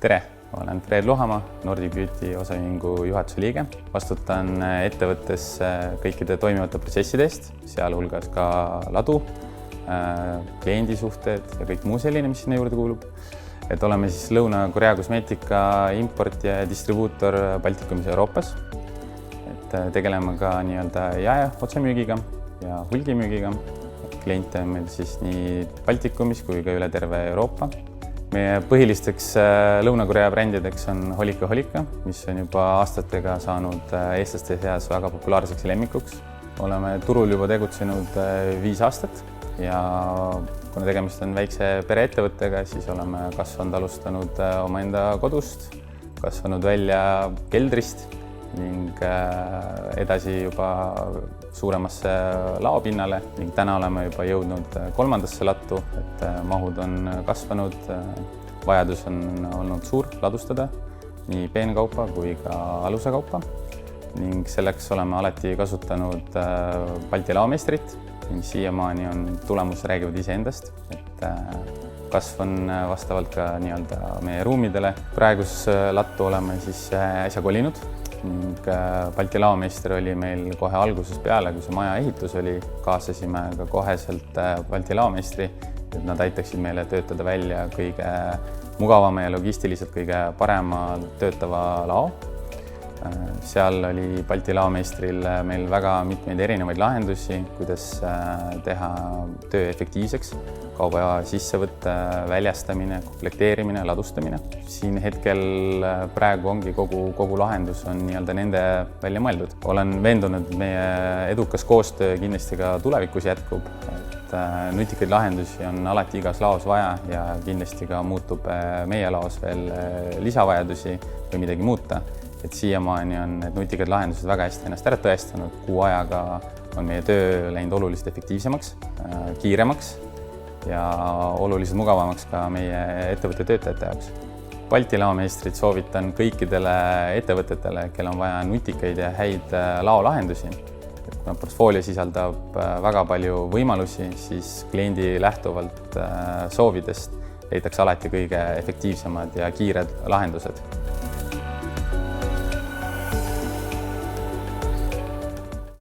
Tere! Olen Fred Luhamaa, Nordic Beauty osaühingu juhatuse liige. Vastutan ettevõttes kõikide toimivate protsesside eest, sealhulgas ka ladu, kliendisuhted ja kõik muu selline, mis sinna juurde kuulub. Et oleme siis Lõuna-Korea kosmeetika importija ja distribuutor Baltikumis ja Euroopas. Et tegeleme ka jae otsemüügiga ja hulgimüügiga. Kliente on meil siis nii Baltikumis kui ka üle terve Euroopa. Meie põhilisteks Lõuna-Korea brändideks on Holika, mis on juba aastatega saanud eestlaste seas väga populaarseks lemmikuks. Oleme turul juba tegutsenud 5 aastat ja kuna tegemist on väikse pereettevõttega, siis oleme alustanud omaenda kodust, kasvanud välja keldrist ning edasi juba suuremasse laopinnale ning täna oleme juba jõudnud 3. lattu, et mahud on kasvanud, vajadus on olnud suur ladustada nii peenkaupa kui ka alusekaupa ning selleks oleme alati kasutanud Balti laomeistrit ning siiamaani on tulemused räägivad iseendast, et kasv on vastavalt ka meie ruumidele. Praegus lattu oleme siis äsja kolinud ning Balti laomeister oli meil kohe algusest peale, kui see maja ehitus oli, kaasasime ka koheselt Balti laomeistri, et nad aitaksid meile töötada välja kõige mugavama ja logistiliselt kõige parema töötava lao. Seal oli Balti laomeistril meil väga mitmeid erinevaid lahendusi, kuidas teha töö efektiivseks, kauba sissevõtt, väljastamine, komplekteerimine, ladustamine. Siin hetkel praegu ongi kogu lahendus on nende välja mõeldud. Olen veendunud, et meie edukas koostöö kindlasti ka tulevikus jätkub. Et nutikaid lahendusi on alati igas laos vaja ja kindlasti ka muutub meie laos veel lisavajadusi või midagi muuta. Et siiamaani on need nutikad lahendused väga hästi ennast ära tõestanud. Kuu ajaga on meie töö läinud oluliselt efektiivsemaks, kiiremaks ja oluliselt mugavamaks ka meie ettevõtte töötajate jaoks. Balti laomeistrit soovitan kõikidele ettevõtetele, kel on vaja nutikaid ja häid laolahendusi. Kuna portfoolio sisaldab väga palju võimalusi, siis kliendi lähtuvalt soovidest leitakse alati kõige efektiivsemad ja kiired lahendused.